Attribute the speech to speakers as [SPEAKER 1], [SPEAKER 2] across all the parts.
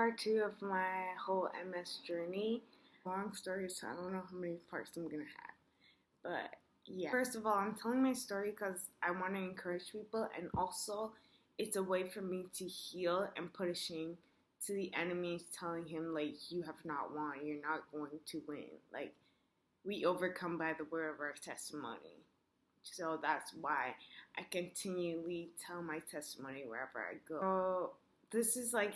[SPEAKER 1] part 2 of my whole MS journey. Long story, so I don't know how many parts I'm gonna have. But yeah. First of all, I'm telling my story because I want to encourage people, and also it's a way for me to heal and put a shame to the enemies, telling him, like, you have not won, you're not going to win. Like, we overcome by the word of our testimony. So that's why I continually tell my testimony wherever I go. So this is like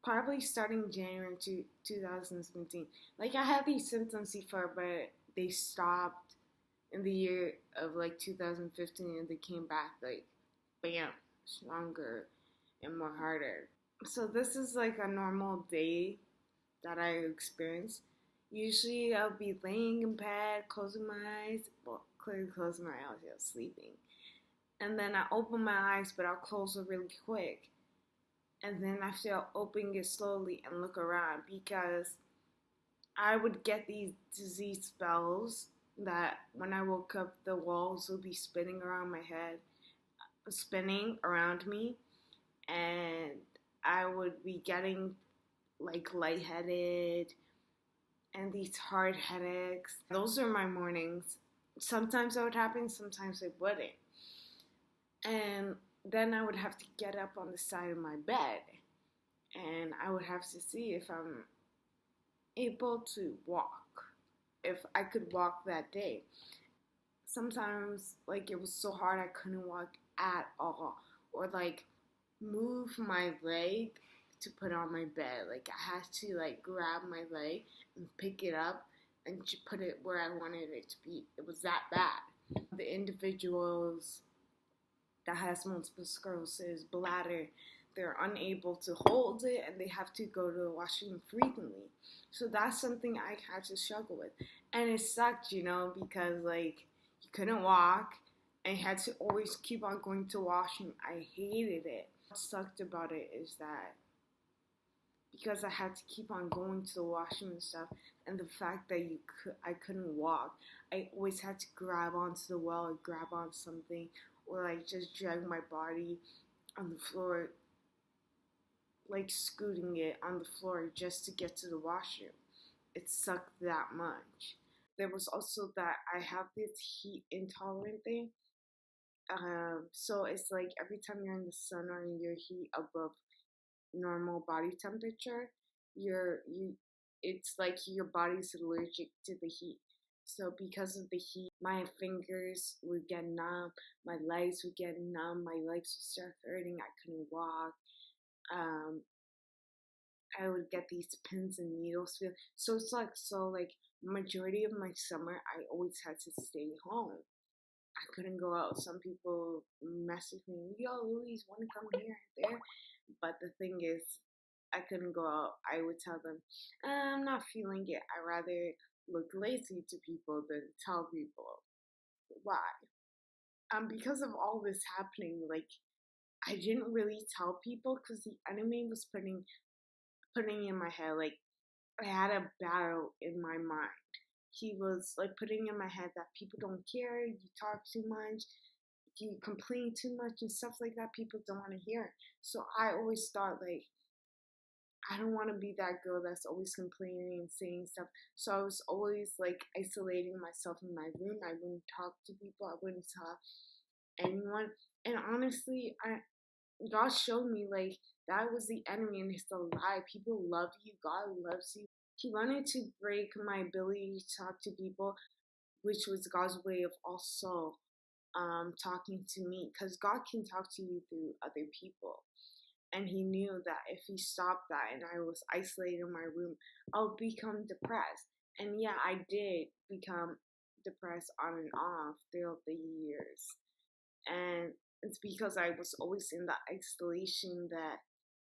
[SPEAKER 1] probably starting January 2017. Like, I had these symptoms before, but they stopped in the year of like 2015, and they came back like bam, stronger and more harder. So this is like a normal day that I experience. Usually I'll be laying in bed, closing my eyes, well, clearly closing my eyes, I was sleeping. And then I open my eyes, but I'll close it really quick. And then after I'll open it slowly and look around, because I would get these disease spells that when I woke up, the walls would be spinning around my head, spinning around me, and I would be getting like lightheaded and these hard headaches. Those are my mornings. Sometimes that would happen, sometimes it wouldn't. And then I would have to get up on the side of my bed, and I would have to see if I'm able to walk, if I could walk that day. Sometimes, like, it was so hard I couldn't walk at all, or like move my leg to put on my bed. Like, I had to like grab my leg and pick it up and put it where I wanted it to be. It was that bad. The individuals that has multiple sclerosis, bladder, they're unable to hold it, and they have to go to the washroom frequently. So that's something I had to struggle with. And it sucked, because like you couldn't walk and you had to always keep on going to washroom. I hated it. What sucked about it is that because I had to keep on going to the washroom and stuff, and the fact that I couldn't walk, I always had to grab onto the wall or grab on something, or like just drag my body on the floor, like scooting it on the floor just to get to the washroom. It sucked that much. There was also that I have this heat intolerant thing. So it's like every time you're in the sun or in your heat above normal body temperature, it's like your body's allergic to the heat. So because of the heat, my fingers would get numb, my legs would get numb, my legs would start hurting, I couldn't walk. I would get these pins and needles feel. So it's like majority of my summer I always had to stay home. I couldn't go out. Some people message me, yo, Louise, want to come here and there? But the thing is, I couldn't go out. I would tell them, I'm not feeling it. I rather look lazy to people than tell people. Why? Because of all this happening, like, I didn't really tell people because the enemy was putting in my head, like, I had a battle in my mind. He was like putting in my head that people don't care, you talk too much, you complain too much and stuff like that. People don't want to hear. So I always thought, like, I don't want to be that girl that's always complaining and saying stuff. So I was always like isolating myself in my room. I wouldn't talk to people. I wouldn't talk to anyone. And honestly, God showed me, like, that was the enemy, and it's a lie. People love you. God loves you. He wanted to break my ability to talk to people, which was God's way of also talking to me, because God can talk to you through other people. And he knew that if he stopped that and I was isolated in my room, I'll become depressed. And yeah, I did become depressed on and off throughout the years. And it's because I was always in that isolation that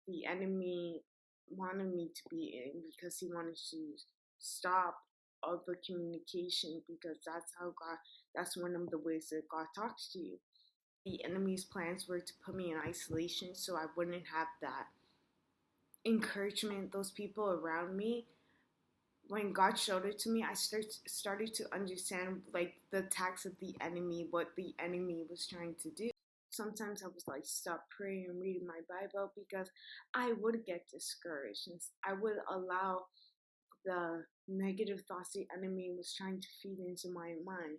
[SPEAKER 1] the enemy wanted me to be in, because he wanted to stop all the communication, because that's one of the ways that God talks to you. The enemy's plans were to put me in isolation so I wouldn't have that encouragement, those people around me. When God showed it to me, I started to understand, like, the attacks of the enemy, what the enemy was trying to do. sometimes I was like stop praying and reading my Bible because I would get discouraged and I would allow the negative thoughts the enemy was trying to feed into my mind.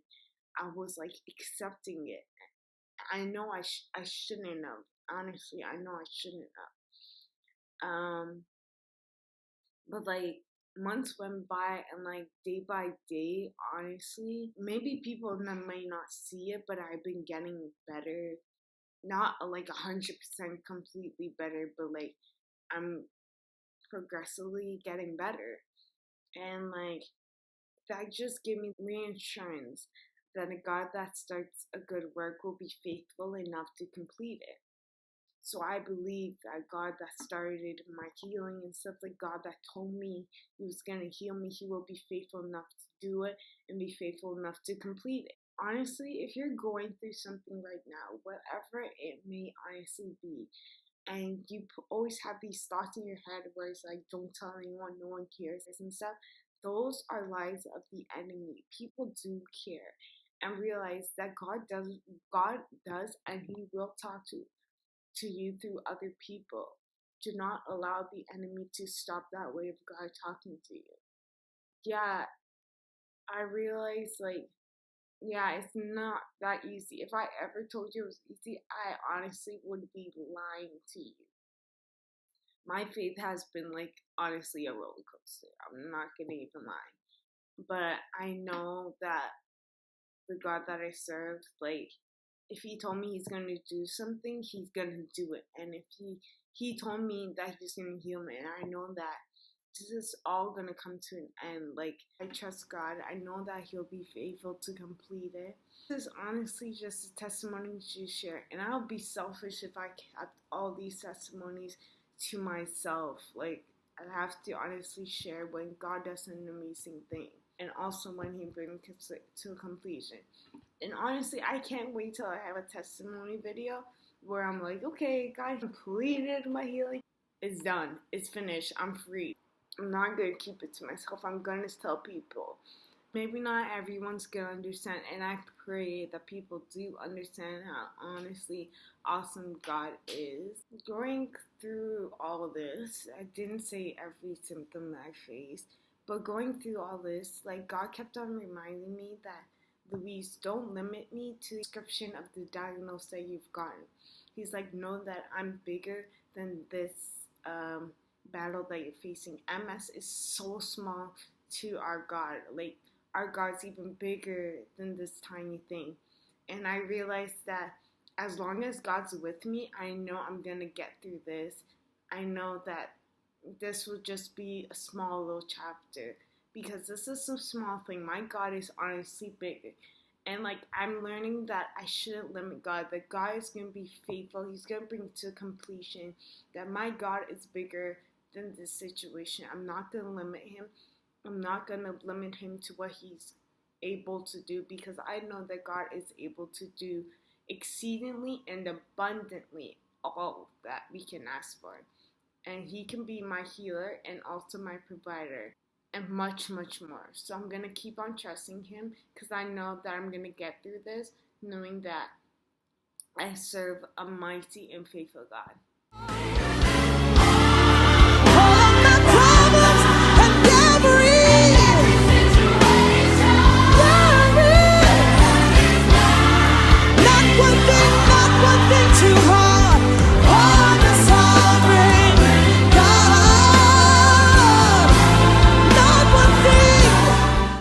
[SPEAKER 1] I was like accepting it. I know I shouldn't have. Honestly, I know I shouldn't have. But like months went by and like day by day, honestly, maybe people may not see it, but I've been getting better. Not like 100% completely better, but like I'm progressively getting better. And like that just gave me reassurance that a God that starts a good work will be faithful enough to complete it. So I believe that God that started my healing and stuff, like God that told me he was going to heal me, he will be faithful enough to do it and be faithful enough to complete it. Honestly, if you're going through something right now, whatever it may honestly be, and you always have these thoughts in your head where it's like, don't tell anyone, no one cares, and stuff, those are lies of the enemy. People do care, and realize that God does, and he will talk to you through other people. Do not allow the enemy to stop that way of God talking to you. Yeah, I realize, like, yeah, it's not that easy. If I ever told you it was easy, I honestly would be lying to you. My faith has been, like, honestly a roller coaster. I'm not gonna even lie. But I know that the God that I serve, like, if he told me he's gonna do something, he's gonna do it. And if he told me that he's gonna heal me, and I know that this is all gonna come to an end. Like, I trust God. I know that he'll be faithful to complete it. This is honestly just a testimony to share, and I'll be selfish if I kept all these testimonies to myself. Like, I have to honestly share when God does an amazing thing, and also when he brings it to completion. And honestly, I can't wait till I have a testimony video where I'm like, okay, God completed my healing. It's done. It's finished. I'm free. I'm not going to keep it to myself. I'm going to tell people. Maybe not everyone's going to understand, and I pray that people do understand how honestly awesome God is. Going through all of this, I didn't say every symptom that I faced, but going through all this, like, God kept on reminding me that, Louise, don't limit me to the description of the diagnosis that you've gotten. He's like, know that I'm bigger than this battle that you're facing. MS is so small to our God. Like, our God's even bigger than this tiny thing. And I realized that as long as God's with me, I know I'm going to get through this. I know that this will just be a small little chapter, because this is a small thing. My God is honestly bigger. And like, I'm learning that I shouldn't limit God, that God is going to be faithful. He's going to bring it to completion, that my God is bigger than this situation. I'm not going to limit him. I'm not going to limit him to what he's able to do, because I know that God is able to do exceedingly and abundantly all that we can ask for. And he can be my healer and also my provider, and much, much more. So I'm going to keep on trusting him, because I know that I'm going to get through this, knowing that I serve a mighty and faithful God.